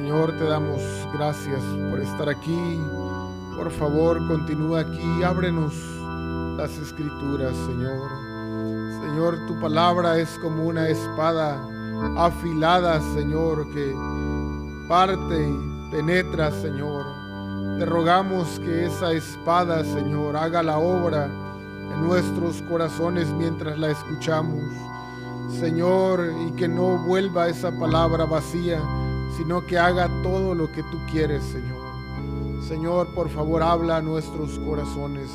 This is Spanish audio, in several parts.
Señor, te damos gracias por estar aquí. Por favor, continúa aquí, ábrenos las escrituras, Señor. Señor, tu palabra es como una espada afilada, Señor, que parte y penetra, Señor. Te rogamos que esa espada, Señor, haga la obra en nuestros corazones mientras la escuchamos, Señor, y que no vuelva esa palabra vacía, sino que haga todo lo que tú quieres, Señor. Señor, por favor, habla a nuestros corazones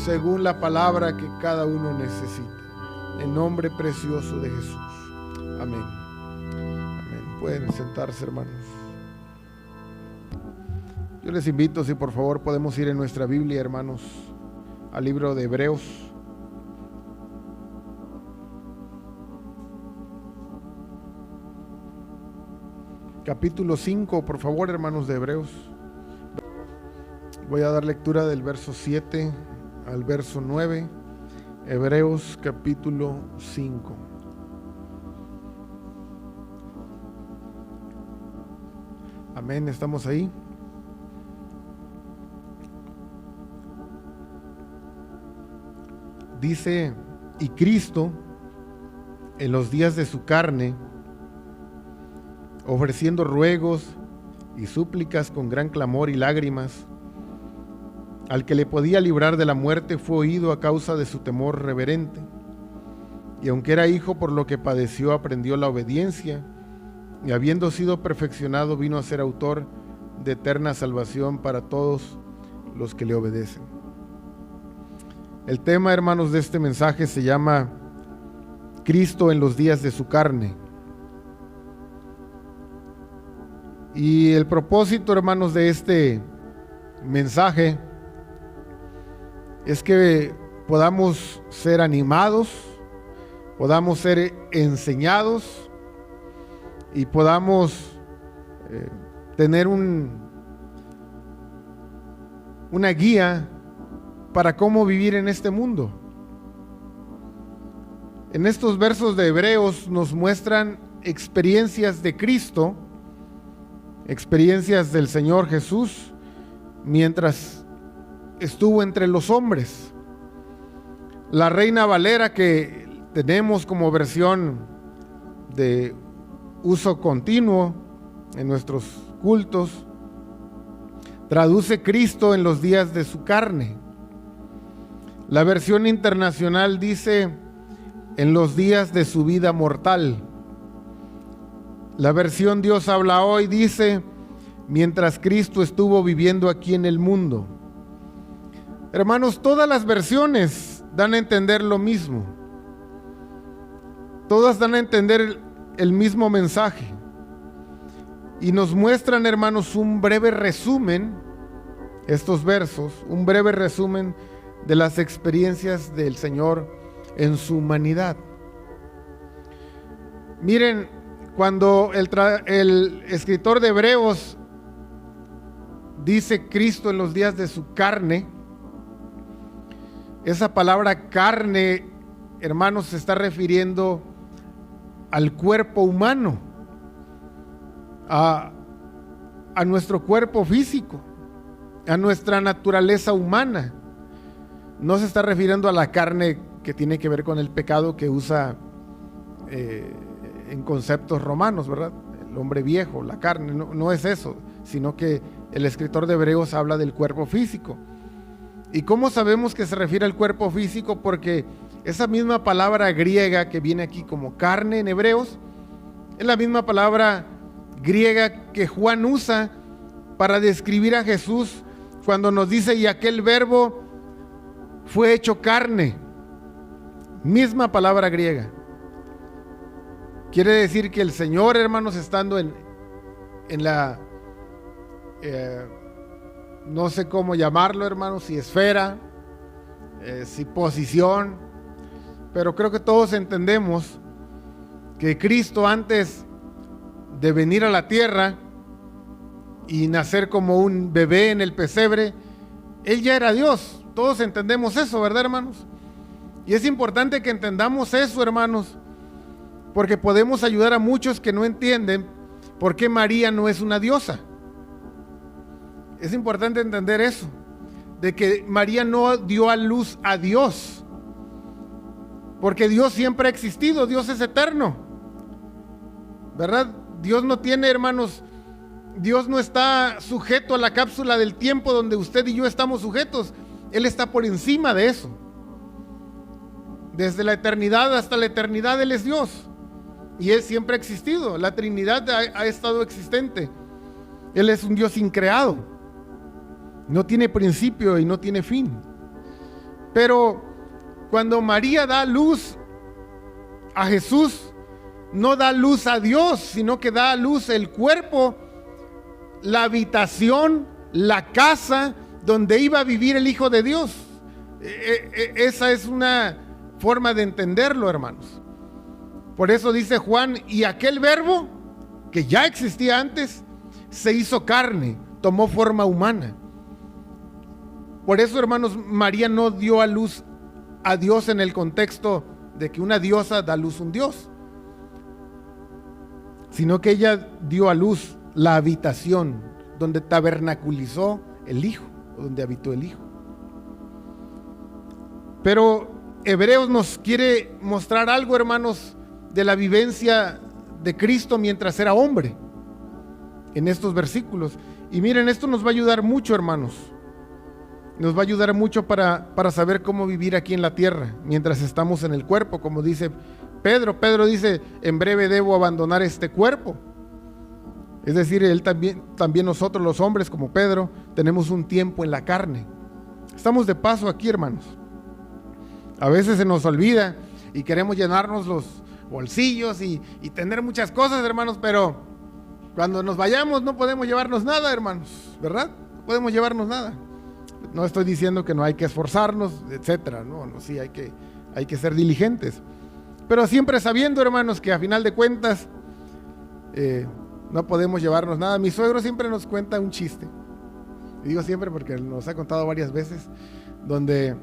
según la palabra que cada uno necesita. En nombre precioso de Jesús. Amén. Amén. Pueden sentarse, hermanos. Yo les invito, si por favor podemos ir en nuestra Biblia, hermanos, al libro de Hebreos. Capítulo 5, por favor, hermanos, de Hebreos. Voy a dar lectura del verso 7 al verso 9. Hebreos capítulo 5. Amén, ¿estamos ahí? Dice, y Cristo, en los días de su carne, ofreciendo ruegos y súplicas con gran clamor y lágrimas, al que le podía librar de la muerte, fue oído a causa de su temor reverente. Y aunque era hijo, por lo que padeció, aprendió la obediencia, y habiendo sido perfeccionado, vino a ser autor de eterna salvación para todos los que le obedecen. El tema, hermanos, de este mensaje se llama Cristo en los días de su carne. Y el propósito, hermanos, de este mensaje es que podamos ser animados, podamos ser enseñados y podamos tener una guía para cómo vivir en este mundo. En estos versos de Hebreos nos muestran experiencias de Cristo, experiencias del Señor Jesús mientras estuvo entre los hombres. La Reina Valera, que tenemos como versión de uso continuo en nuestros cultos, traduce Cristo en los días de su carne. La versión internacional dice en los días de su vida mortal. La versión Dios habla hoy dice mientras Cristo estuvo viviendo aquí en el mundo. Hermanos, todas las versiones dan a entender lo mismo. Todas dan a entender el mismo mensaje. Y nos muestran, hermanos, un breve resumen, estos versos, un breve resumen de las experiencias del Señor en su humanidad. Miren, cuando el escritor de Hebreos dice Cristo en los días de su carne, esa palabra carne, hermanos, se está refiriendo al cuerpo humano, a nuestro cuerpo físico, a nuestra naturaleza humana. No se está refiriendo a la carne que tiene que ver con el pecado que usa en conceptos romanos, ¿verdad? El hombre viejo, la carne, no es eso, sino que el escritor de Hebreos habla del cuerpo físico. ¿Y cómo sabemos que se refiere al cuerpo físico? Porque esa misma palabra griega que viene aquí como carne en Hebreos es la misma palabra griega que Juan usa para describir a Jesús cuando nos dice, y aquel verbo fue hecho carne. Misma palabra griega. Quiere decir que el Señor, hermanos, estando en la no sé cómo llamarlo, hermanos, si esfera, si posición, pero creo que todos entendemos que Cristo, antes de venir a la tierra y nacer como un bebé en el pesebre, Él ya era Dios. Todos entendemos eso, ¿verdad, hermanos? Y es importante que entendamos eso, hermanos, porque podemos ayudar a muchos que no entienden, ¿Por qué María no es una diosa? Es importante entender eso, de que María no dio a luz a Dios, porque Dios siempre ha existido, Dios es eterno, ¿verdad? Dios no tiene, hermanos, Dios no está sujeto a la cápsula del tiempo donde usted y yo estamos sujetos. Él está por encima de eso. Desde la eternidad hasta la eternidad Él es Dios. Y Él siempre ha existido. La Trinidad ha estado existente. Él es un Dios increado. No tiene principio y no tiene fin. Pero cuando María da luz a Jesús, no da luz a Dios, sino que da a luz el cuerpo, la habitación, la casa donde iba a vivir el Hijo de Dios. Esa es una forma de entenderlo, hermanos. Por eso dice Juan, y aquel verbo que ya existía antes, se hizo carne, tomó forma humana. Por eso, hermanos, María no dio a luz a Dios en el contexto de que una diosa da a luz a un Dios, sino que ella dio a luz la habitación donde tabernaculizó el Hijo, donde habitó el Hijo. Pero Hebreos nos quiere mostrar algo, hermanos, de la vivencia de Cristo mientras era hombre, en estos versículos. Y miren, esto nos va a ayudar mucho, hermanos. Nos va a ayudar mucho para saber cómo vivir aquí en la tierra, mientras estamos en el cuerpo, como dice Pedro. Pedro dice, en breve debo abandonar este cuerpo. Es decir, él también nosotros los hombres, como Pedro, tenemos un tiempo en la carne. Estamos de paso aquí, hermanos. A veces se nos olvida y queremos llenarnos los bolsillos y tener muchas cosas, hermanos, pero cuando nos vayamos no podemos llevarnos nada, hermanos, ¿verdad? No podemos llevarnos nada. No estoy diciendo que no hay que esforzarnos, etcétera. No, sí, hay que ser diligentes. Pero siempre sabiendo, hermanos, que a final de cuentas no podemos llevarnos nada. Mi suegro siempre nos cuenta un chiste. Y digo siempre porque nos ha contado varias veces, donde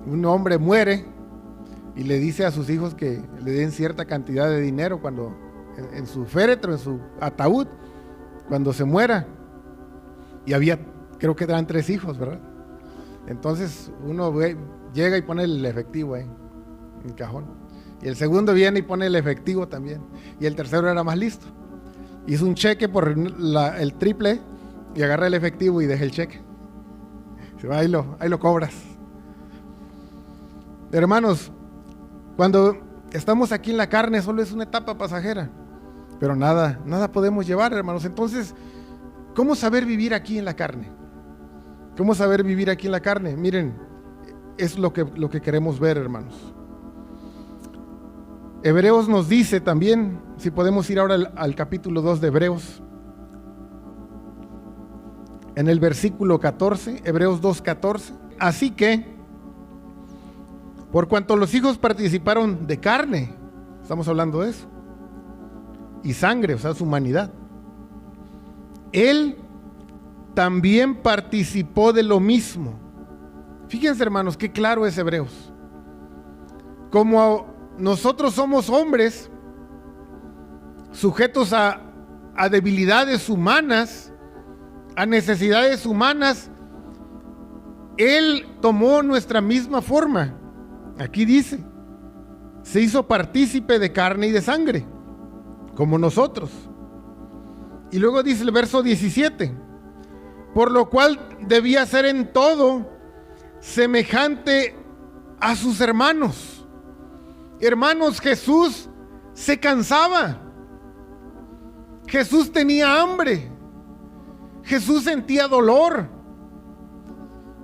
un hombre muere y le dice a sus hijos que le den cierta cantidad de dinero cuando en su féretro, en su ataúd, cuando se muera. Y creo que eran 3 hijos, ¿verdad? Entonces uno llega y pone el efectivo ahí, en el cajón. Y el segundo viene y pone el efectivo también. Y el tercero era más listo. Hizo un cheque por el triple y agarra el efectivo y deja el cheque. Ahí lo cobras. Hermanos, cuando estamos aquí en la carne solo es una etapa pasajera, pero nada podemos llevar, hermanos. Entonces, ¿cómo saber vivir aquí en la carne? ¿Cómo saber vivir aquí en la carne? Miren, es lo que queremos ver, hermanos. Hebreos nos dice también, si podemos ir ahora al capítulo 2 de Hebreos, en el versículo 14, Hebreos 2:14, así que, por cuanto los hijos participaron de carne, estamos hablando de eso, y sangre, o sea, su humanidad, Él también participó de lo mismo. Fíjense, hermanos, qué claro es Hebreos. Como nosotros somos hombres sujetos a debilidades humanas, a necesidades humanas, Él tomó nuestra misma forma. Aquí dice, se hizo partícipe de carne y de sangre, como nosotros. Y luego dice el verso 17, por lo cual debía ser en todo semejante a sus hermanos. Hermanos, Jesús se cansaba. Jesús tenía hambre. Jesús sentía dolor.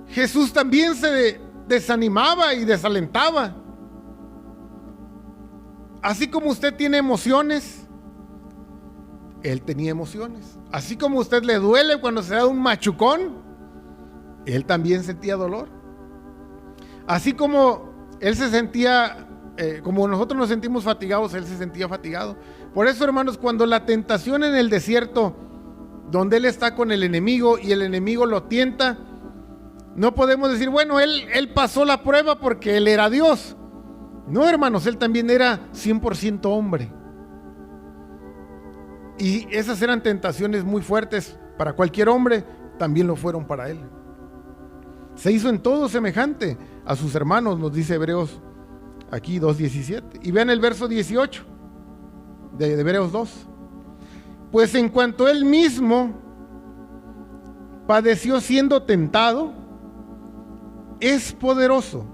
Jesús también se desanimaba y desalentaba. Así como usted tiene emociones, Él tenía emociones. Así como a usted le duele cuando se da un machucón, Él también sentía dolor. Así como Él se sentía, como nosotros nos sentimos fatigados, Él se sentía fatigado. Por eso, hermanos, cuando la tentación en el desierto, donde Él está con el enemigo y el enemigo lo tienta, no podemos decir, bueno, él pasó la prueba porque Él era Dios. No, hermanos, Él también era 100% hombre. Y esas eran tentaciones muy fuertes para cualquier hombre, también lo fueron para él. Se hizo en todo semejante a sus hermanos, nos dice Hebreos aquí 2:17. Y vean el verso 18 de Hebreos 2. Pues en cuanto él mismo padeció siendo tentado, es poderoso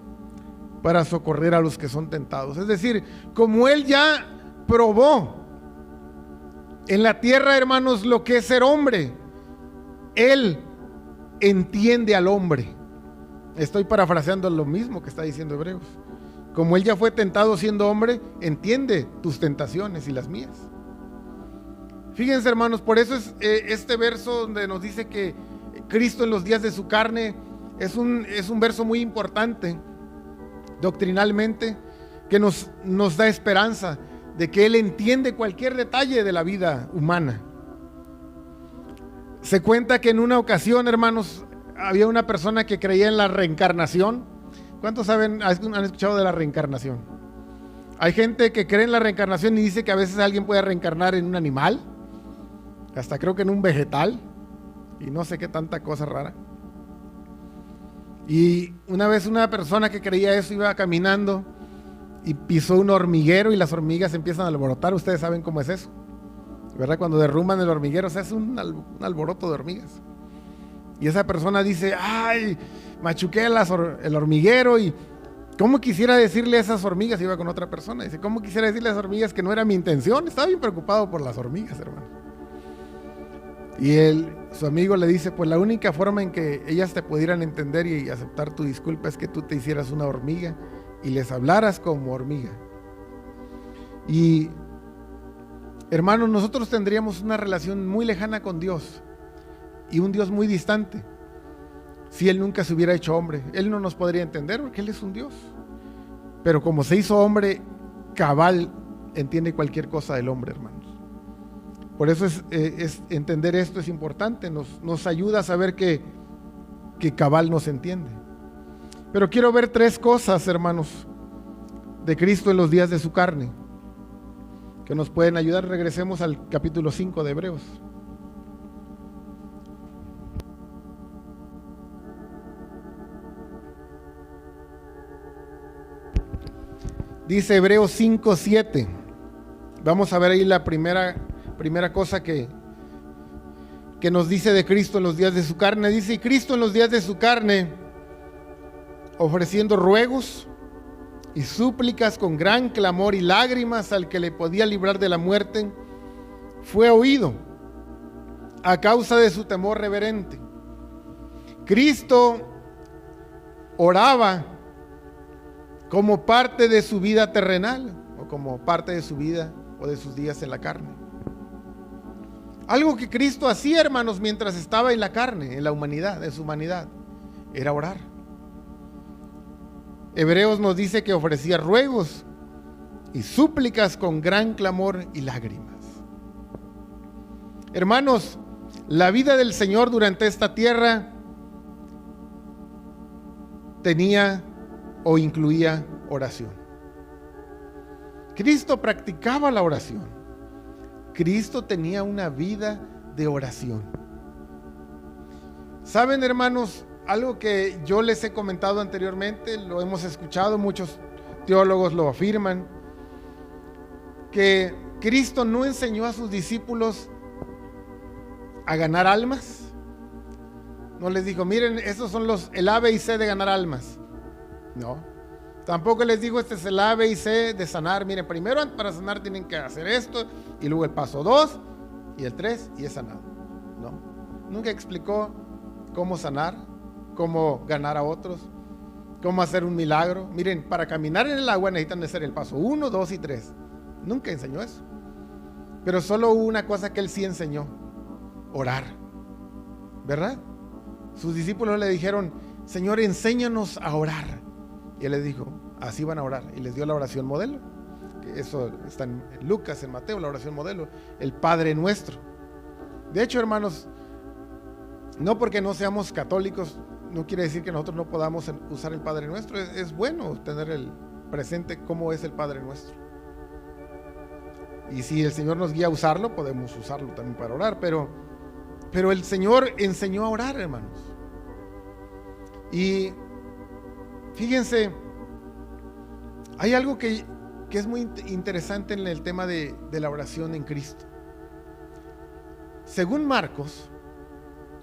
para socorrer a los que son tentados. Es decir, como él ya probó en la tierra, hermanos, lo que es ser hombre, él entiende al hombre. Estoy parafraseando lo mismo que está diciendo Hebreos. Como él ya fue tentado siendo hombre, entiende tus tentaciones y las mías. Fíjense, hermanos, por eso es este verso donde nos dice que Cristo en los días de su carne es un verso muy importante doctrinalmente, que nos da esperanza de que Él entiende cualquier detalle de la vida humana. Se cuenta que en una ocasión, hermanos, había una persona que creía en la reencarnación. ¿Cuántos han escuchado de la reencarnación? Hay gente que cree en la reencarnación y dice que a veces alguien puede reencarnar en un animal, hasta creo que en un vegetal, y no sé qué tanta cosa rara. Y una vez una persona que creía eso iba caminando y pisó un hormiguero y las hormigas empiezan a alborotar. Ustedes saben cómo es eso, ¿verdad? Cuando derrumban el hormiguero se hace un alboroto de hormigas. Y esa persona dice: ay, machuqué el hormiguero, y cómo quisiera decirle a esas hormigas. Iba con otra persona, dice: cómo quisiera decirle a esas hormigas que no era mi intención. Estaba bien preocupado por las hormigas, hermano. Y su amigo le dice: pues la única forma en que ellas te pudieran entender y aceptar tu disculpa es que tú te hicieras una hormiga y les hablaras como hormiga. Y hermanos, nosotros tendríamos una relación muy lejana con Dios y un Dios muy distante si Él nunca se hubiera hecho hombre. Él no nos podría entender porque Él es un Dios, pero como se hizo hombre, cabal entiende cualquier cosa del hombre, hermanos. Por eso es entender esto es importante, nos ayuda a saber que cabal nos entiende. Pero quiero ver tres cosas, hermanos, de Cristo en los días de su carne, que nos pueden ayudar. Regresemos al capítulo 5 de Hebreos. Dice Hebreos 5:7. Vamos a ver ahí la primera cosa que nos dice de Cristo en los días de su carne. Dice: y Cristo en los días de su carne, ofreciendo ruegos y súplicas con gran clamor y lágrimas al que le podía librar de la muerte, fue oído a causa de su temor reverente. Cristo oraba como parte de su vida terrenal, o como parte de su vida o de sus días en la carne. Algo que Cristo hacía, hermanos, mientras estaba en la carne, en la humanidad, en su humanidad, era orar. Hebreos nos dice que ofrecía ruegos y súplicas con gran clamor y lágrimas. Hermanos, la vida del Señor durante esta tierra tenía o incluía oración. Cristo practicaba la oración. Cristo tenía una vida de oración. Saben, hermanos, algo que yo les he comentado anteriormente, lo hemos escuchado, muchos teólogos lo afirman, que Cristo no enseñó a sus discípulos a ganar almas. No les dijo: miren, estos son el A, B y C de ganar almas. No. Tampoco les digo: este es el A, B y C de sanar. Miren, primero para sanar tienen que hacer esto, y luego el paso 2 y el 3 y es sanado. No. Nunca explicó cómo sanar, cómo ganar a otros, cómo hacer un milagro. Miren, para caminar en el agua necesitan hacer el paso 1, 2 y 3. Nunca enseñó eso. Pero solo hubo una cosa que Él sí enseñó: orar. ¿Verdad? Sus discípulos le dijeron: Señor, enséñanos a orar. Y Él les dijo: así van a orar. Y les dio la oración modelo. Eso está en Lucas, en Mateo, la oración modelo, el Padre Nuestro. De hecho, hermanos, no porque no seamos católicos, no quiere decir que nosotros no podamos usar el Padre Nuestro. Es bueno tener el presente cómo es el Padre Nuestro. Y si el Señor nos guía a usarlo, podemos usarlo también para orar, pero el Señor enseñó a orar, hermanos. Y fíjense, hay algo que es muy interesante en el tema de la oración en Cristo. Según Marcos,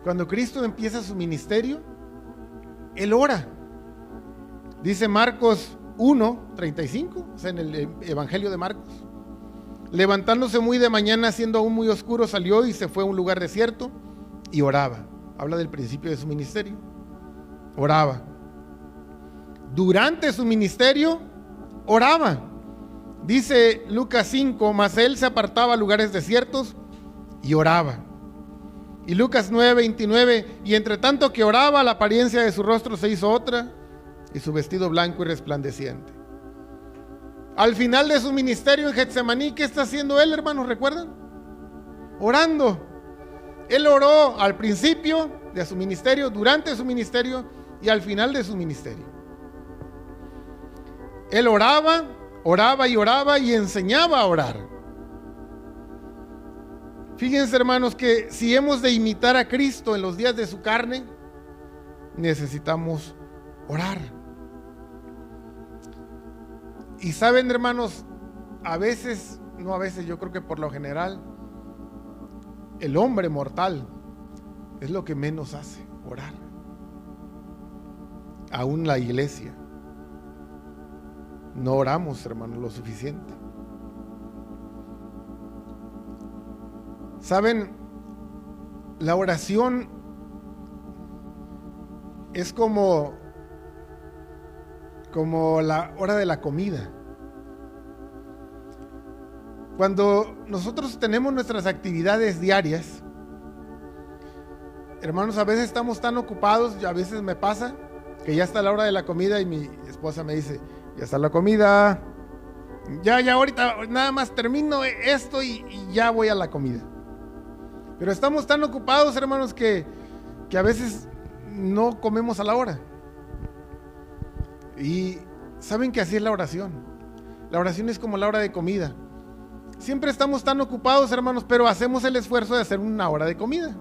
cuando Cristo empieza su ministerio, Él ora. Dice Marcos 1:35, o sea, en el Evangelio de Marcos: levantándose muy de mañana, siendo aún muy oscuro, salió y se fue a un lugar desierto y oraba. Habla del principio de su ministerio. Oraba. Durante su ministerio, oraba. Dice Lucas 5, mas él se apartaba a lugares desiertos y oraba. Y Lucas 9:29, y entre tanto que oraba, la apariencia de su rostro se hizo otra, y su vestido blanco y resplandeciente. Al final de su ministerio en Getsemaní, ¿qué está haciendo él, hermanos? ¿Recuerdan? Orando. Él oró al principio de su ministerio, durante su ministerio y al final de su ministerio. Él oraba, oraba y oraba y enseñaba a orar. Fíjense, hermanos, que si hemos de imitar a Cristo en los días de su carne, necesitamos orar. Y saben, hermanos, a veces, no a veces, yo creo que por lo general, el hombre mortal es lo que menos hace, orar. Aún la iglesia, no oramos, hermanos, lo suficiente. Saben, la oración es como la hora de la comida. Cuando nosotros tenemos nuestras actividades diarias, hermanos, a veces estamos tan ocupados, y a veces me pasa que ya está la hora de la comida y mi esposa me dice: ya está la comida, ya ahorita nada más termino esto y ya voy a la comida. Pero estamos tan ocupados, hermanos, que a veces no comemos a la hora. Y saben que así es la oración. La oración es como la hora de comida. Siempre estamos tan ocupados, hermanos, pero hacemos el esfuerzo de hacer una hora de comida.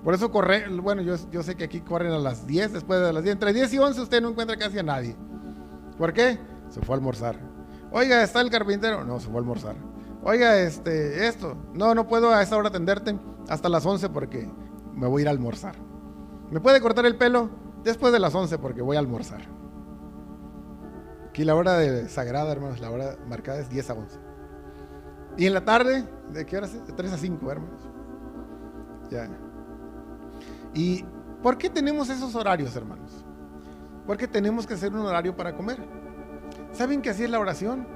Por eso bueno, yo sé que aquí corren a las 10, después de las 10, entre 10 y 11 usted no encuentra casi a nadie. ¿Por qué? Se fue a almorzar. Oiga, ¿está el carpintero? No, se fue a almorzar. Oiga, esto, no puedo a esa hora atenderte hasta las 11 porque me voy a ir a almorzar. ¿Me puede cortar el pelo? Después de las 11 porque voy a almorzar. Aquí la hora sagrada, hermanos, la hora marcada es 10 a 11. Y en la tarde, ¿de qué hora es? De 3 a 5, hermanos. Ya. ¿Y por qué tenemos esos horarios, hermanos? Porque tenemos que hacer un horario para comer. ¿Saben que así es la oración?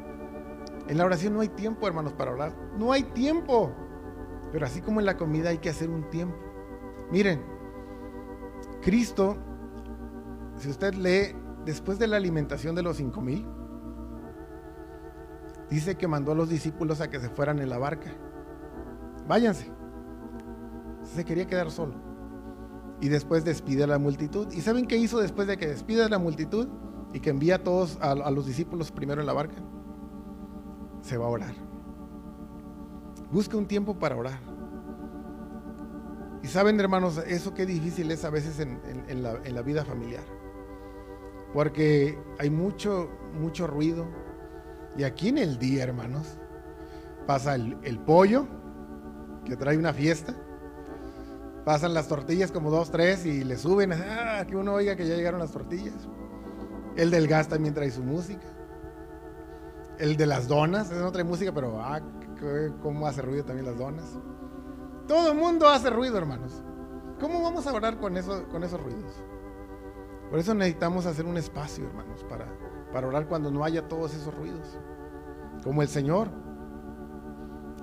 En la oración no hay tiempo, hermanos, para orar. No hay tiempo. Pero así como en la comida hay que hacer un tiempo. Miren, Cristo, si usted lee, después de la alimentación de los 5,000, dice que mandó a los discípulos a que se fueran en la barca. Váyanse. Se quería quedar solo. Y después despide a la multitud. ¿Y saben qué hizo después de que despide a la multitud y que envía a todos, a los discípulos primero en la barca? Se va a orar. Busca un tiempo para orar. Y saben, hermanos, eso qué difícil es a veces en la vida familiar. Porque hay mucho ruido. Y aquí en el día, hermanos, pasa el pollo, que trae una fiesta. Pasan las tortillas como 2, 3 y le suben. Que uno oiga que ya llegaron las tortillas. El del gas también trae su música. El de las donas, ese no trae música, pero cómo hace ruido también las donas. Todo el mundo hace ruido, hermanos. ¿Cómo vamos a orar con esos ruidos? Por eso necesitamos hacer un espacio, hermanos, para orar cuando no haya todos esos ruidos. Como el Señor,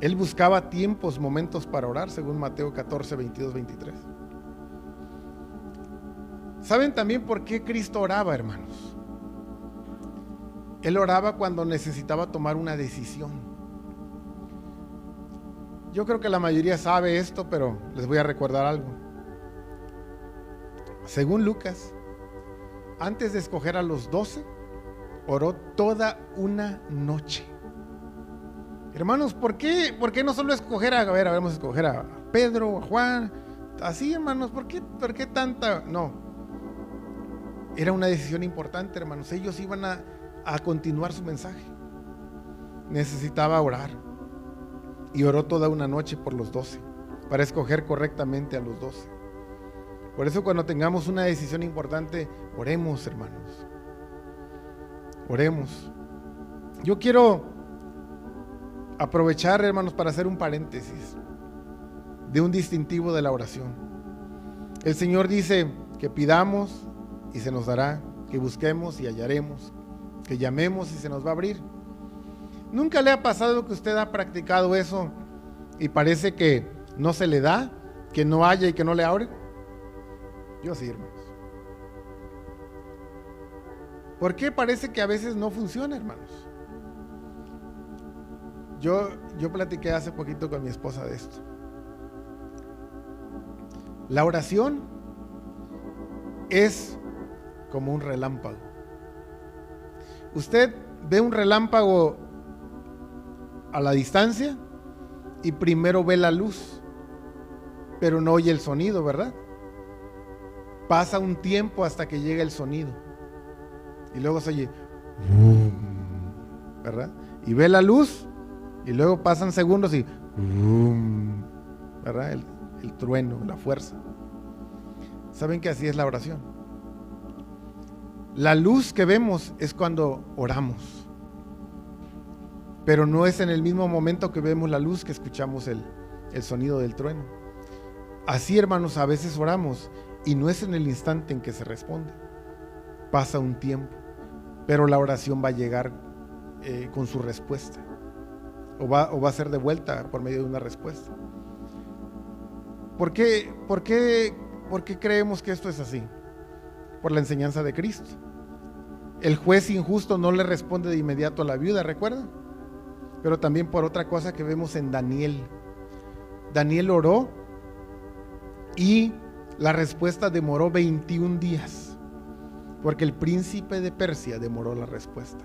Él buscaba tiempos, momentos para orar, según Mateo 14, 22, 23. ¿Saben también por qué Cristo oraba, hermanos? Él oraba cuando necesitaba tomar una decisión. Yo creo que la mayoría sabe esto, pero les voy a recordar algo. Según Lucas, antes de escoger a los 12, oró toda una noche. Hermanos, ¿por qué no solo escoger vamos a escoger a Pedro, a Juan? Así, hermanos, ¿por qué tanta? No. Era una decisión importante, hermanos. Ellos iban a continuar su mensaje. Necesitaba orar. Y oró toda una noche por los 12, para escoger correctamente a los 12. Por eso cuando tengamos una decisión importante, oremos, hermanos. Oremos. Yo quiero aprovechar, hermanos, para hacer un paréntesis de un distintivo de la oración. El Señor dice que pidamos y se nos dará, que busquemos y hallaremos, que llamemos y se nos va a abrir. ¿Nunca le ha pasado que usted ha practicado eso y parece que no se le da, que no haya y que no le abre? Yo sí, hermanos. ¿Por qué parece que a veces no funciona, hermanos? Yo platiqué hace poquito con mi esposa de esto. La oración es como un relámpago. Usted ve un relámpago a la distancia y primero ve la luz, pero no oye el sonido, ¿verdad? Pasa un tiempo hasta que llega el sonido y luego se oye, ¿verdad? Y ve la luz y luego pasan segundos y, ¿verdad? El trueno, la fuerza. ¿Saben que así es la oración? La luz que vemos es cuando oramos, pero no es en el mismo momento que vemos la luz que escuchamos el sonido del trueno. Así, hermanos, a veces oramos y no es en el instante en que se responde. Pasa un tiempo, pero la oración va a llegar con su respuesta, o va a ser de vuelta por medio de una respuesta. ¿Por qué creemos que esto es así? Por la enseñanza de Cristo. El juez injusto no le responde de inmediato a la viuda, ¿recuerdan? Pero también por otra cosa que vemos en Daniel. Daniel oró y la respuesta demoró 21 días, porque el príncipe de Persia demoró la respuesta.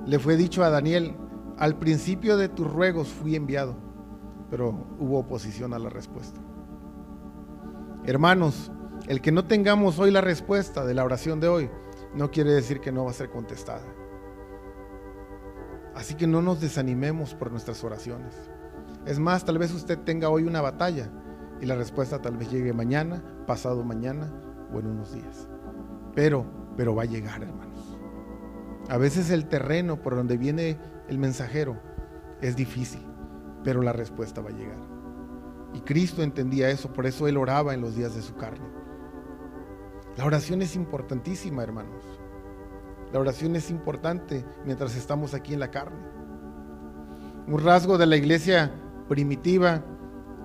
Le fue dicho a Daniel: al principio de tus ruegos fui enviado, pero hubo oposición a la respuesta. Hermanos, el que no tengamos hoy la respuesta de la oración de hoy no quiere decir que no va a ser contestada. Así que no nos desanimemos por nuestras oraciones. Es más, tal vez usted tenga hoy una batalla y la respuesta tal vez llegue mañana, pasado mañana o en unos días. Pero va a llegar, hermanos. A veces el terreno por donde viene el mensajero es difícil, pero la respuesta va a llegar. Y Cristo entendía eso, por eso Él oraba en los días de su carne. La oración es importantísima, hermanos. La oración es importante mientras estamos aquí en la carne. Un rasgo de la iglesia primitiva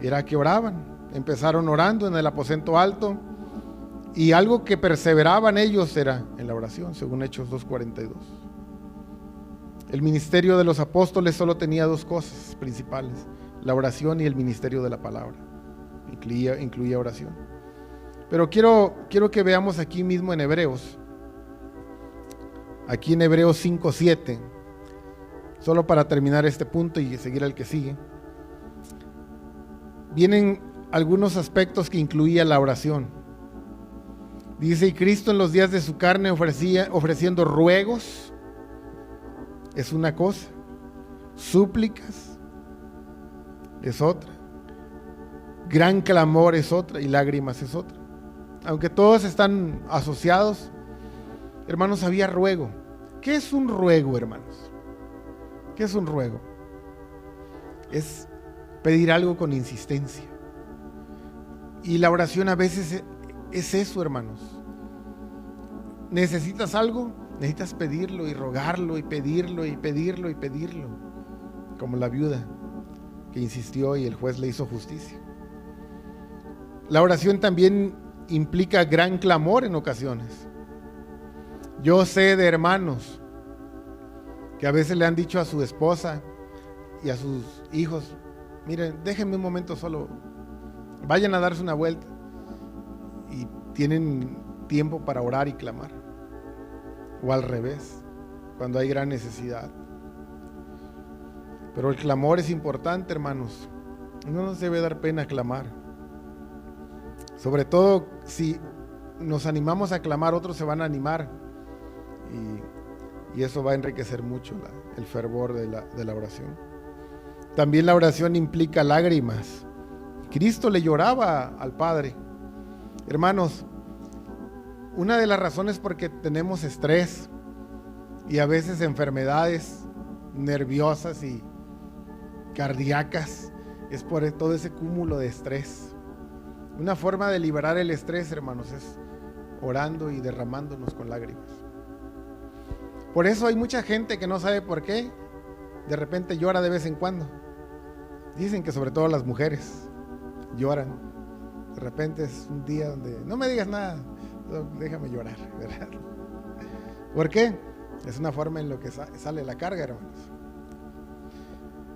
era que oraban. Empezaron orando en el aposento alto, y algo que perseveraban ellos era en la oración, según Hechos 2:42. El ministerio de los apóstoles solo tenía dos cosas principales: la oración y el ministerio de la palabra. Incluía oración. Pero quiero que veamos aquí mismo en Hebreos, aquí en Hebreos 5:7, solo para terminar este punto y seguir al que sigue. Vienen algunos aspectos que incluía la oración. Dice: y Cristo en los días de su carne ofreciendo ruegos, es una cosa; súplicas es otra; gran clamor es otra; y lágrimas es otra. Aunque todos están asociados, hermanos, había ruego. ¿Qué es un ruego, hermanos? ¿Qué es un ruego? Es pedir algo con insistencia. Y la oración a veces es eso, hermanos. Necesitas algo, necesitas pedirlo y rogarlo y pedirlo y pedirlo y pedirlo, como la viuda que insistió y el juez le hizo justicia. La oración también implica gran clamor en ocasiones. Yo sé de hermanos que a veces le han dicho a su esposa y a sus hijos: miren, déjenme un momento solo, vayan a darse una vuelta, y tienen tiempo para orar y clamar. O al revés, cuando hay gran necesidad. Pero el clamor es importante, hermanos. No nos debe dar pena clamar. Sobre todo si nos animamos a clamar, otros se van a animar. Y eso va a enriquecer mucho el fervor de la oración. También la oración implica lágrimas. Cristo le lloraba al Padre. Hermanos, una de las razones por que tenemos estrés y a veces enfermedades nerviosas y cardíacas es por todo ese cúmulo de estrés. Una forma de liberar el estrés, hermanos, es orando y derramándonos con lágrimas. Por eso hay mucha gente que no sabe por qué de repente llora de vez en cuando. Dicen que sobre todo las mujeres lloran. De repente es un día donde no me digas nada, déjame llorar, ¿verdad? ¿Por qué? Es una forma en la que sale la carga, hermanos.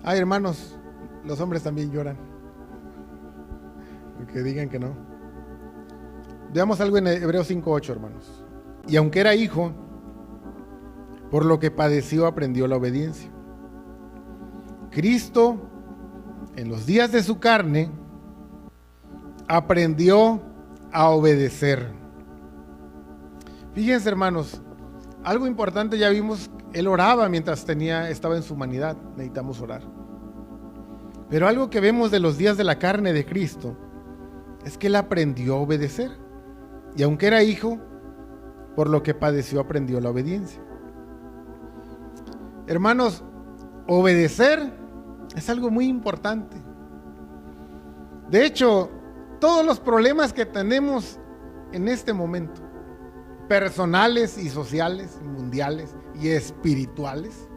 Ay, hermanos, los hombres también lloran. Aunque digan que no. Veamos algo en Hebreos 5:8, hermanos. Y aunque era hijo, por lo que padeció aprendió la obediencia. Cristo, en los días de su carne, aprendió a obedecer. Fíjense, hermanos, algo importante ya vimos, él oraba mientras estaba en su humanidad, necesitamos orar. Pero algo que vemos de los días de la carne de Cristo es que él aprendió a obedecer. Y aunque era hijo, por lo que padeció aprendió la obediencia. Hermanos, obedecer es algo muy importante. De hecho, todos los problemas que tenemos en este momento, personales y sociales, mundiales y espirituales,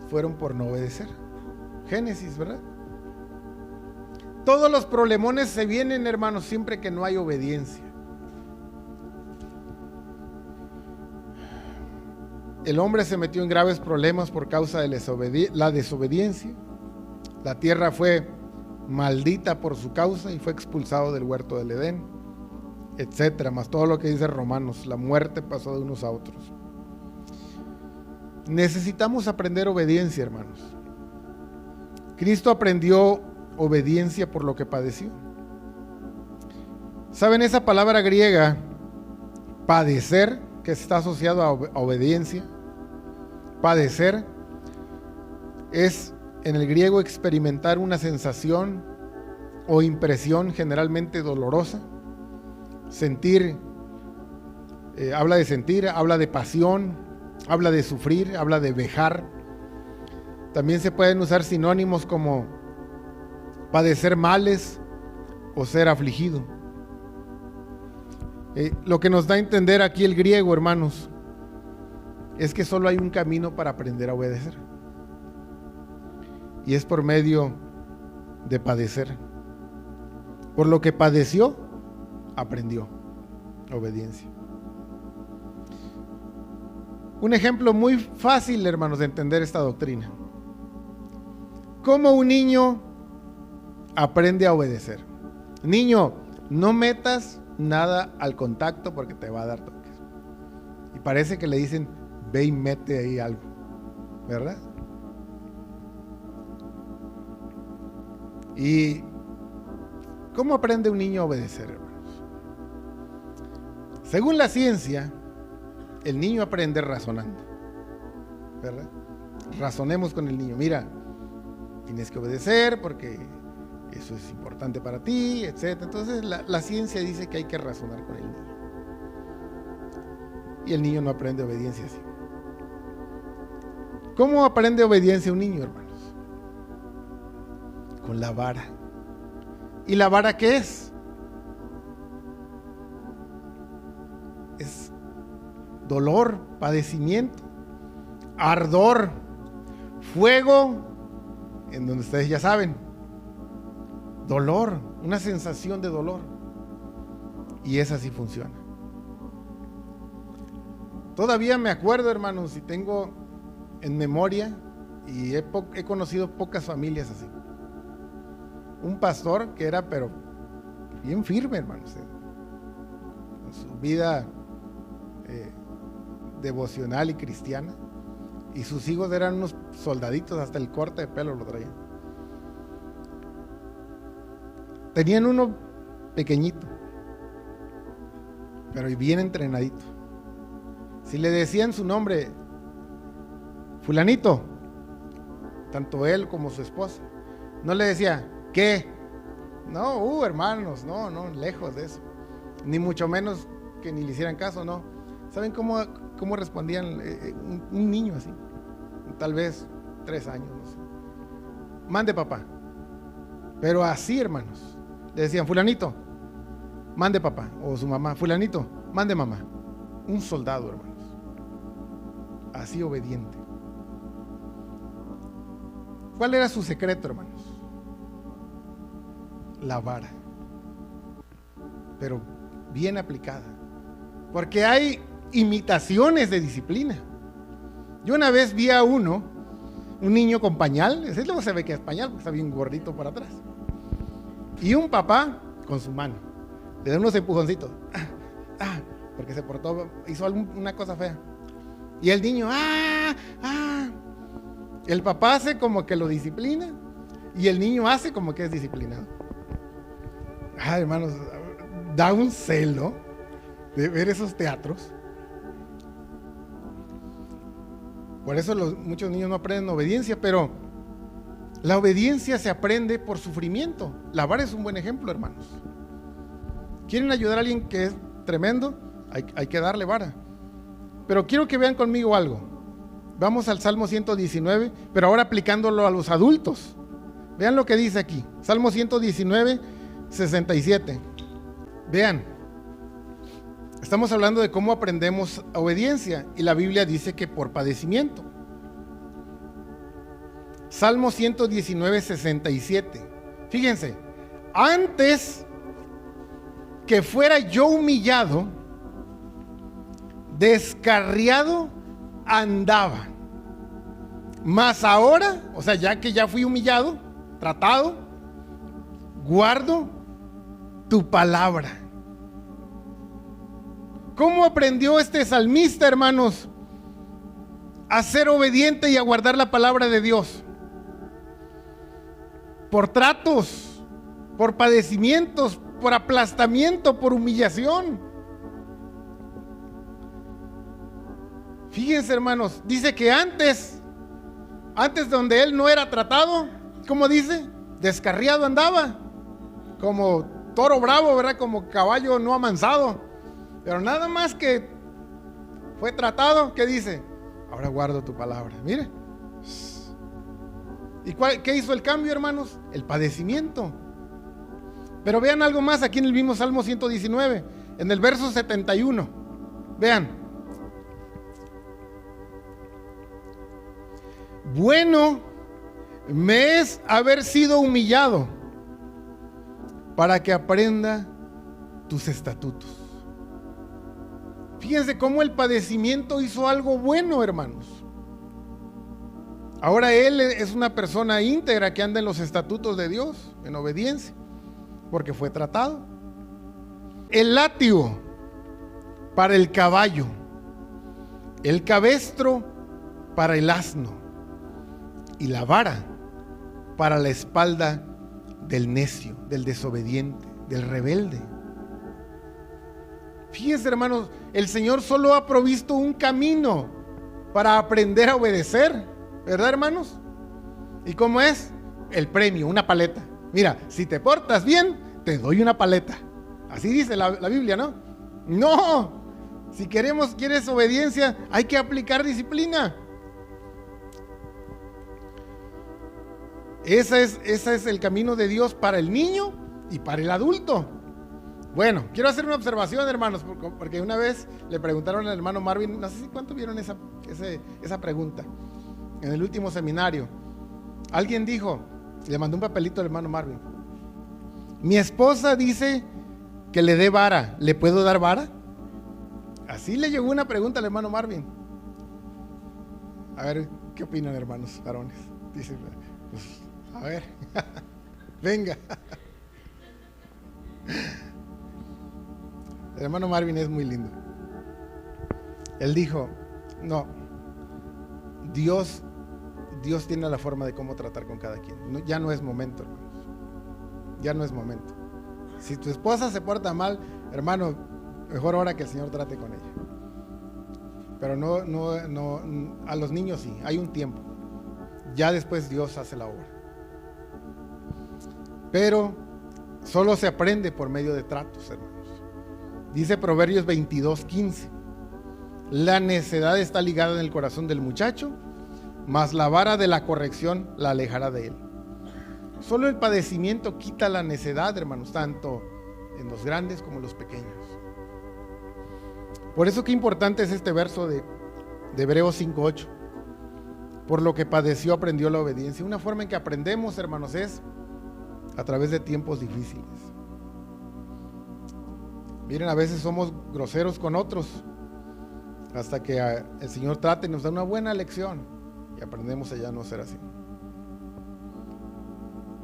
fueron por no obedecer. Génesis, ¿verdad? Todos los problemones se vienen, hermanos, siempre que no hay obediencia. El hombre se metió en graves problemas por causa de la desobediencia. La tierra fue maldita por su causa y fue expulsado del huerto del Edén, etcétera, más todo lo que dice Romanos. La muerte pasó de unos a otros. Necesitamos aprender obediencia, hermanos. Cristo aprendió obediencia por lo que padeció. ¿Saben esa palabra griega, padecer, que está asociado a obediencia? Padecer es en el griego experimentar una sensación o impresión generalmente dolorosa. Sentir, habla de sentir, habla de pasión, habla de sufrir, habla de vejar. También se pueden usar sinónimos como padecer males o ser afligido. Lo que nos da a entender aquí el griego, hermanos, es que solo hay un camino para aprender a obedecer. Y es por medio de padecer. Por lo que padeció, aprendió obediencia. Un ejemplo muy fácil, hermanos, de entender esta doctrina. ¿Cómo un niño aprende a obedecer? Niño, no metas nada al contacto porque te va a dar toques. Y parece que le dicen, ve y mete ahí algo, ¿verdad? ¿Y cómo aprende un niño a obedecer, hermanos? Según la ciencia, el niño aprende razonando, ¿verdad? Razonemos con el niño. Mira, tienes que obedecer porque eso es importante para ti, etc. Entonces la ciencia dice que hay que razonar con el niño. Y el niño no aprende obediencia así. ¿Cómo aprende obediencia un niño, hermanos? Con la vara. ¿Y la vara qué es? Es dolor, padecimiento, ardor, fuego, en donde ustedes ya saben, dolor, una sensación de dolor. Y esa sí funciona. Todavía me acuerdo, hermanos, y tengo en memoria, y he conocido pocas familias así. Un pastor que era, pero bien firme, hermanos, en su vida devocional y cristiana. Y sus hijos eran unos soldaditos, hasta el corte de pelo lo traían. Tenían uno pequeñito, pero bien entrenadito. Si le decían su nombre, fulanito, tanto él como su esposa, no le decía, ¿qué? No, hermanos, no, lejos de eso. Ni mucho menos que ni le hicieran caso, no. ¿Saben cómo respondían un niño así? Tal vez 3 años, no sé. Mande papá. Pero así, hermanos. Le decían, fulanito, mande papá. O su mamá, fulanito, mande mamá. Un soldado, hermanos. Así obediente. ¿Cuál era su secreto, hermanos? La vara. Pero bien aplicada. Porque hay imitaciones de disciplina. Yo una vez vi a un niño con pañal, ese luego se ve que es pañal porque está bien gordito por atrás. Y un papá con su mano, le da unos empujoncitos, porque se portó, hizo una cosa fea. Y el niño, el papá hace como que lo disciplina y el niño hace como que es disciplinado. Hermanos, da un celo de ver esos teatros. Por eso muchos niños no aprenden obediencia, pero la obediencia se aprende por sufrimiento. La vara es un buen ejemplo, hermanos. ¿Quieren ayudar a alguien que es tremendo? Hay que darle vara. Pero quiero que vean conmigo algo. Vamos al Salmo 119, pero ahora aplicándolo a los adultos. Vean lo que dice aquí. Salmo 119, 67. Vean. Estamos hablando de cómo aprendemos obediencia y la Biblia dice que por padecimiento. Salmo 119, 67. Fíjense, antes que fuera yo humillado, descarriado andaba. Mas ahora, o sea, ya que ya fui humillado, tratado, guardo tu palabra. ¿Cómo aprendió este salmista, hermanos, a ser obediente y a guardar la palabra de Dios? Por tratos, por padecimientos, por aplastamiento, por humillación. Fíjense, hermanos, dice que antes donde él no era tratado, ¿cómo dice? Descarriado andaba, como toro bravo, ¿verdad? Como caballo no amansado. Pero nada más que fue tratado, ¿qué dice? Ahora guardo tu palabra. Mire. ¿Y qué hizo el cambio, hermanos? El padecimiento. Pero vean algo más aquí en el mismo Salmo 119, en el verso 71. Vean. Bueno me es haber sido humillado para que aprenda tus estatutos. Fíjense cómo el padecimiento hizo algo bueno, hermanos. Ahora él es una persona íntegra que anda en los estatutos de Dios, en obediencia, porque fue tratado. El látigo para el caballo, el cabestro para el asno y la vara para la espalda del necio, del desobediente, del rebelde. Fíjense, hermanos, el Señor solo ha provisto un camino para aprender a obedecer, ¿verdad, hermanos? ¿Y cómo es? El premio, una paleta. Mira, si te portas bien, te doy una paleta. Así dice la Biblia, ¿no? No, si quieres obediencia, hay que aplicar disciplina. Ese es el camino de Dios para el niño y para el adulto. Bueno, quiero hacer una observación, hermanos, porque una vez le preguntaron al hermano Marvin, no sé si cuánto vieron esa pregunta, en el último seminario. Alguien dijo, le mandó un papelito al hermano Marvin: mi esposa dice que le dé vara, ¿le puedo dar vara? Así le llegó una pregunta al hermano Marvin. A ver, ¿qué opinan, hermanos varones? Dice, pues, a ver, venga. El hermano Marvin es muy lindo. Él dijo, No, Dios tiene la forma de cómo tratar con cada quien. Ya no es momento, hermanos. Ya no es momento. Si tu esposa se porta mal, hermano, mejor ahora que el Señor trate con ella. Pero no, a los niños sí, hay un tiempo. Ya después Dios hace la obra. Pero solo se aprende por medio de tratos, hermanos. Dice Proverbios 22:15. La necedad está ligada en el corazón del muchacho, mas la vara de la corrección la alejará de él. Solo el padecimiento quita la necedad, hermanos, tanto en los grandes como en los pequeños. Por eso qué importante es este verso de Hebreos 5:8. Por lo que padeció aprendió la obediencia. Una forma en que aprendemos, hermanos, es a través de tiempos difíciles. Miren, a veces somos groseros con otros hasta que el Señor trate y nos da una buena lección y aprendemos a ya no ser así.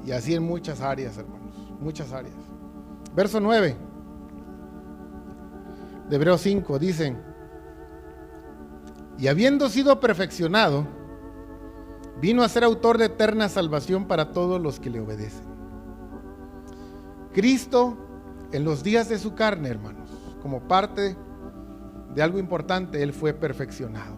Y así en muchas áreas, hermanos, muchas áreas. Verso 9 de Hebreos 5 dicen: y habiendo sido perfeccionado, vino a ser autor de eterna salvación para todos los que le obedecen. Cristo, en los días de su carne, hermanos, como parte de algo importante, Él fue perfeccionado.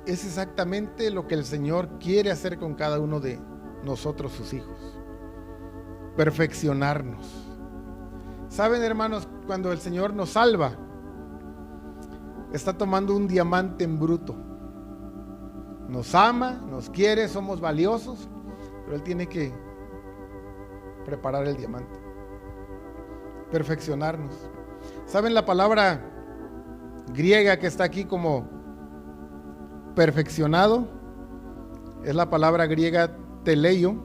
Es exactamente lo que el Señor quiere hacer con cada uno de nosotros, sus hijos. Perfeccionarnos. Saben, hermanos, cuando el Señor nos salva, está tomando un diamante en bruto. Nos ama, nos quiere, somos valiosos, pero Él tiene que preparar el diamante, perfeccionarnos. ¿Saben la palabra griega que está aquí como perfeccionado? Es la palabra griega teleio,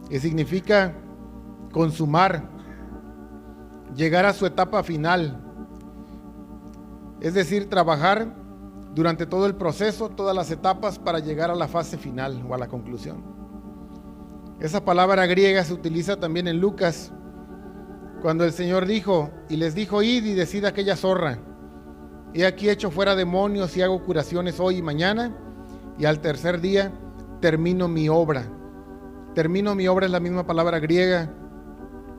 que significa consumar, llegar a su etapa final. Es decir, trabajar durante todo el proceso, todas las etapas para llegar a la fase final o a la conclusión. Esa palabra griega se utiliza también en Lucas, cuando el Señor dijo, y les dijo: id y decid a aquella zorra, he aquí echo fuera demonios y hago curaciones hoy y mañana, y al tercer día termino mi obra. Termino mi obra es la misma palabra griega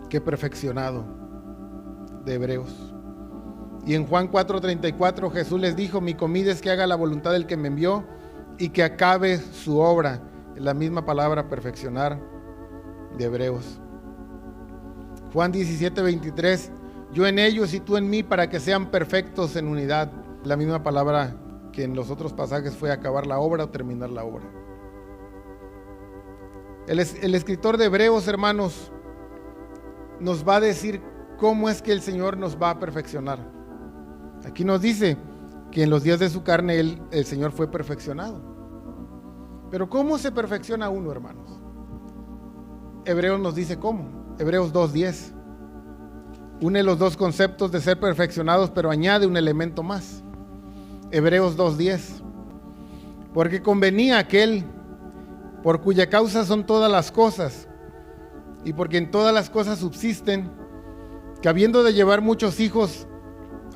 que perfeccionado de Hebreos. Y en Juan 4:34 Jesús les dijo: mi comida es que haga la voluntad del que me envió y que acabe su obra. Es la misma palabra perfeccionar de Hebreos. Juan 17:23, yo en ellos y tú en mí para que sean perfectos en unidad. La misma palabra que en los otros pasajes fue acabar la obra o terminar la obra. El escritor de Hebreos, hermanos, nos va a decir cómo es que el Señor nos va a perfeccionar. Aquí nos dice que en los días de su carne el Señor fue perfeccionado. Pero ¿cómo se perfecciona uno, hermanos? Hebreos nos dice cómo. Hebreos 2:10 une los dos conceptos de ser perfeccionados, pero añade un elemento más. Hebreos 2:10, porque convenía aquel por cuya causa son todas las cosas, y porque en todas las cosas subsisten, que habiendo de llevar muchos hijos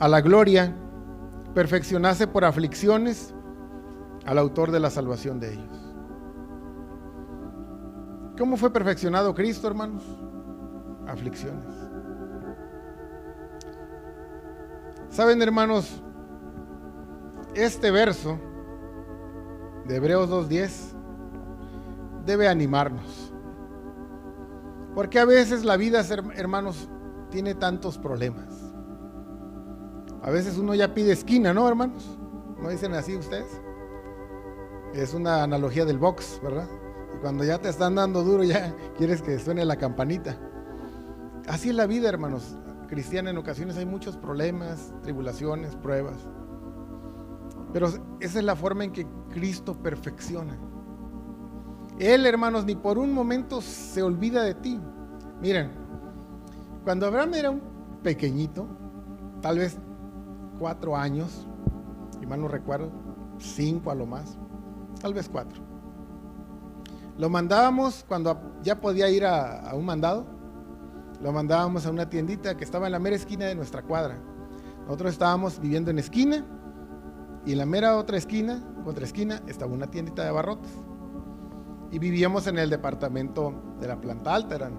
a la gloria, perfeccionase por aflicciones al autor de la salvación de ellos. ¿Cómo fue perfeccionado Cristo, hermanos? Aflicciones. Saben, hermanos, este verso de Hebreos 2:10 debe animarnos, porque a veces la vida, hermanos, tiene tantos problemas. A veces uno ya pide esquina, ¿no, hermanos? ¿No dicen así ustedes? Es una analogía del box, ¿verdad? Y cuando ya te están dando duro, ya quieres que suene la campanita. Así es la vida, hermanos. Cristiana, en ocasiones hay muchos problemas, tribulaciones, pruebas. Pero esa es la forma en que Cristo perfecciona. Él, hermanos, ni por un momento se olvida de ti. Miren, cuando Abraham era un pequeñito, tal vez 4 años, y mal no recuerdo, 5 a lo más, tal vez 4. Lo mandábamos cuando ya podía ir a un mandado. Lo mandábamos a una tiendita que estaba en la mera esquina de nuestra cuadra. Nosotros estábamos viviendo en esquina y en la mera otra esquina, estaba una tiendita de abarrotes. Y vivíamos en el departamento de la planta alta, eran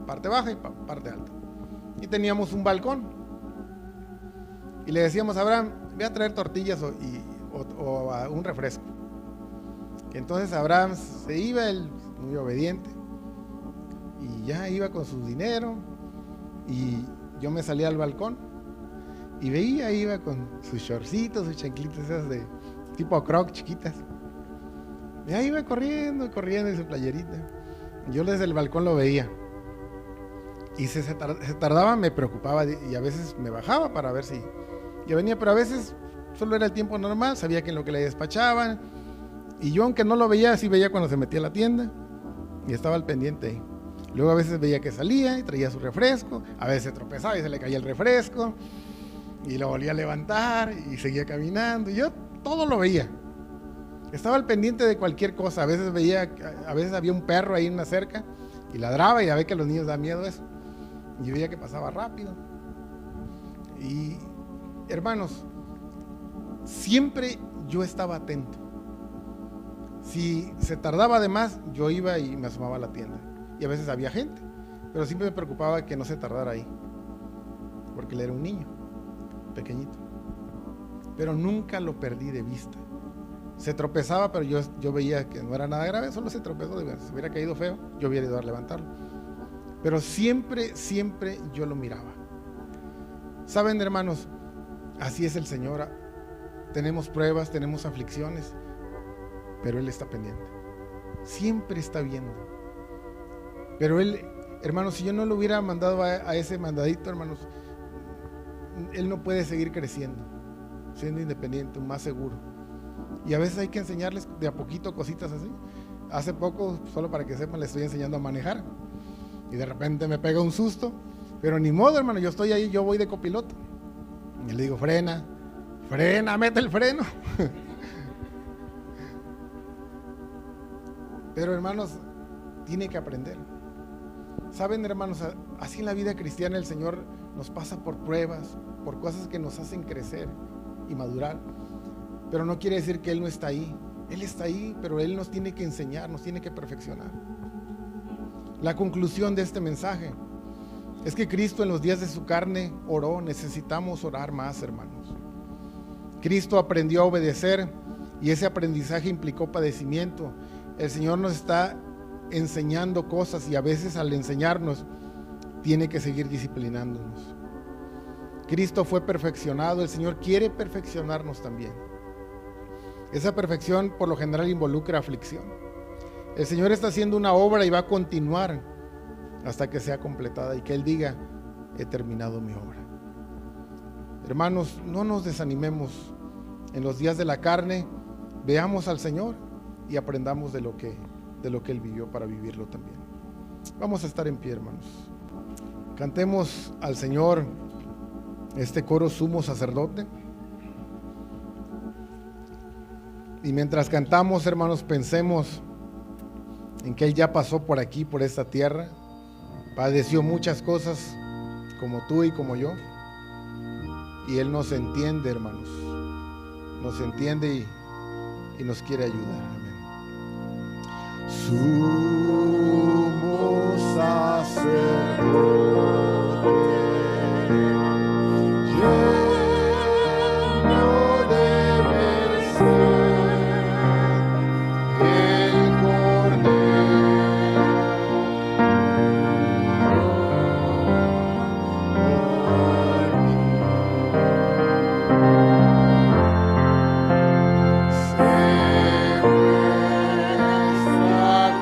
parte baja y parte alta. Y teníamos un balcón. Y le decíamos a Abraham, voy a traer tortillas o un refresco. Y entonces Abraham se iba, él muy obediente, y ya iba con su dinero, y yo me salía al balcón y veía, iba con sus shortcitos, sus chanclitas esas de tipo croc chiquitas. Y ahí iba corriendo en su playerita. Yo desde el balcón lo veía. Y se tardaba, me preocupaba y a veces me bajaba para ver si ya venía, pero a veces solo era el tiempo normal, sabía que en lo que le despachaban. Y yo, aunque no lo veía, sí veía cuando se metía a la tienda y estaba al pendiente ahí. Luego a veces veía que salía y traía su refresco, a veces se tropezaba y se le caía el refresco y lo volvía a levantar y seguía caminando. Y yo todo lo veía. Estaba al pendiente de cualquier cosa. A veces había un perro ahí en una cerca y ladraba, y a ver que a los niños da miedo eso. Y yo veía que pasaba rápido. Y hermanos, siempre yo estaba atento. Si se tardaba de más, yo iba y me asomaba a la tienda. Y a veces había gente, pero siempre me preocupaba que no se tardara ahí, porque él era un niño pequeñito. Pero nunca lo perdí de vista. Se tropezaba, pero yo veía que no era nada grave, solo se tropezó, si hubiera caído feo, yo hubiera ido a levantarlo. Pero siempre yo lo miraba. Saben, hermanos, así es el Señor. Tenemos pruebas, tenemos aflicciones, pero Él está pendiente. Siempre está viendo. Pero Él, hermanos, si yo no lo hubiera mandado a ese mandadito, hermanos, Él no puede seguir creciendo, siendo independiente, más seguro. Y a veces hay que enseñarles de a poquito cositas así. Hace poco, solo para que sepan, les estoy enseñando a manejar. Y de repente me pega un susto. Pero ni modo, hermano, yo estoy ahí, yo voy de copiloto. Y le digo, frena, mete el freno. Pero hermanos, tiene que aprender. Saben, hermanos, así en la vida cristiana el Señor nos pasa por pruebas, por cosas que nos hacen crecer y madurar. Pero no quiere decir que Él no está ahí. Él está ahí, pero Él nos tiene que enseñar, nos tiene que perfeccionar. La conclusión de este mensaje es que Cristo en los días de su carne oró. Necesitamos orar más, hermanos. Cristo aprendió a obedecer y ese aprendizaje implicó padecimiento. El Señor nos está enseñando cosas y a veces al enseñarnos tiene que seguir disciplinándonos. Cristo fue perfeccionado, el Señor quiere perfeccionarnos también. Esa perfección por lo general involucra aflicción. El Señor está haciendo una obra y va a continuar hasta que sea completada y que Él diga, he terminado mi obra. Hermanos, no nos desanimemos en los días de la carne, veamos al Señor y aprendamos de lo que Él vivió para vivirlo también. Vamos a estar en pie, hermanos. Cantemos al Señor este coro Sumo Sacerdote. Y mientras cantamos, hermanos, pensemos en que Él ya pasó por aquí, por esta tierra, padeció muchas cosas como tú y como yo, y Él nos entiende, hermanos, nos entiende y nos quiere ayudar. Amén. Sumo sacerdote, nuestra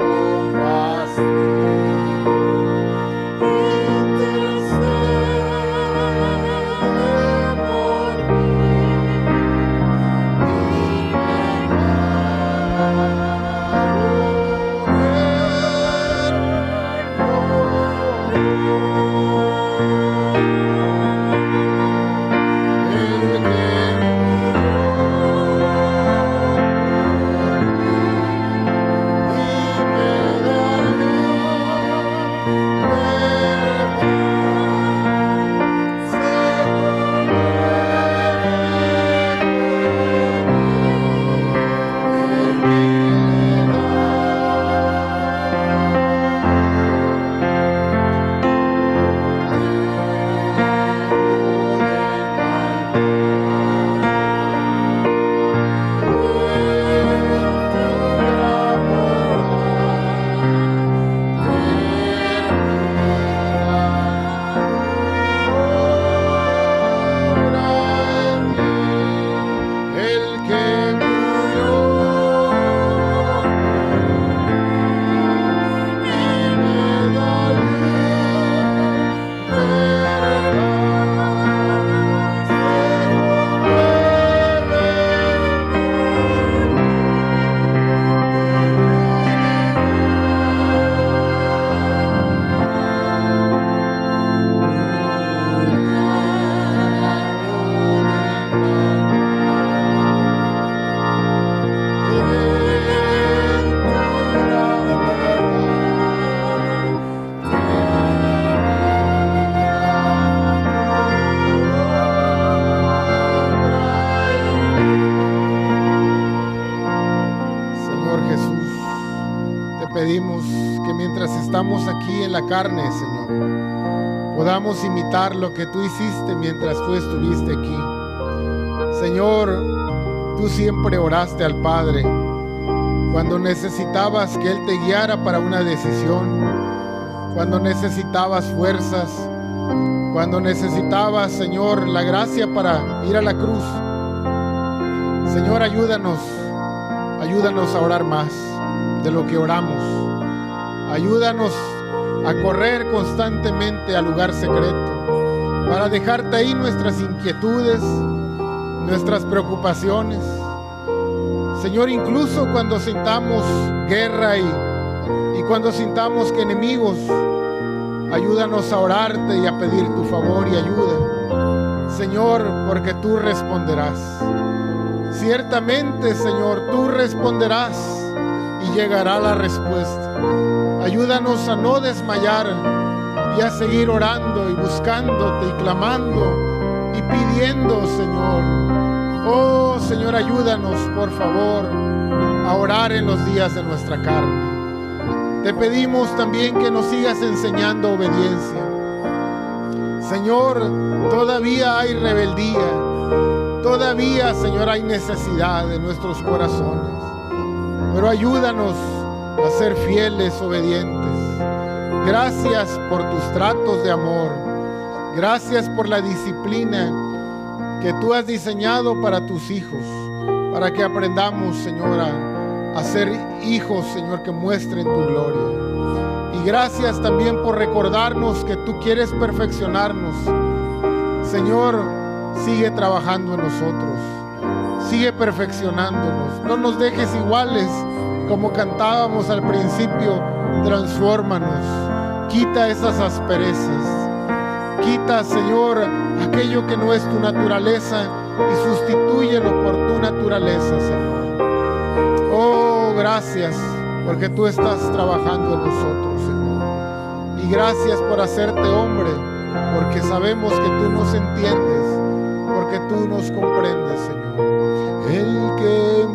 pedimos que mientras estamos aquí en la carne, Señor, podamos imitar lo que tú hiciste mientras tú estuviste aquí. Señor, tú siempre oraste al Padre cuando necesitabas que Él te guiara para una decisión, cuando necesitabas fuerzas, cuando necesitabas, Señor, la gracia para ir a la cruz. Señor, ayúdanos a orar más de lo que oramos. Ayúdanos a correr constantemente al lugar secreto para dejarte ahí nuestras inquietudes, nuestras preocupaciones. Señor, incluso cuando sintamos guerra y cuando sintamos que enemigos, ayúdanos a orarte y a pedir tu favor y ayuda. Señor, porque tú responderás. Ciertamente, Señor, tú responderás y llegará la respuesta. Ayúdanos a no desmayar y a seguir orando y buscándote y clamando y pidiendo, Señor. Oh, Señor, ayúdanos, por favor, a orar en los días de nuestra carne. Te pedimos también que nos sigas enseñando obediencia. Señor, todavía hay rebeldía. Todavía, Señor, hay necesidad en nuestros corazones. Pero ayúdanos a ser fieles, obedientes. Gracias por tus tratos de amor. Gracias por la disciplina que tú has diseñado para tus hijos, para que aprendamos, Señor, a ser hijos, Señor, que muestren tu gloria. Y gracias también por recordarnos que tú quieres perfeccionarnos. Señor, sigue trabajando en nosotros, sigue perfeccionándonos. No nos dejes iguales como cantábamos al principio. Transfórmanos, quita esas asperezas, quita, Señor, aquello que no es tu naturaleza y sustitúyelo por tu naturaleza, Señor. Oh, gracias, porque tú estás trabajando en nosotros, Señor. Y gracias por hacerte hombre, porque sabemos que tú nos entiendes, porque tú nos comprendes, Señor. El que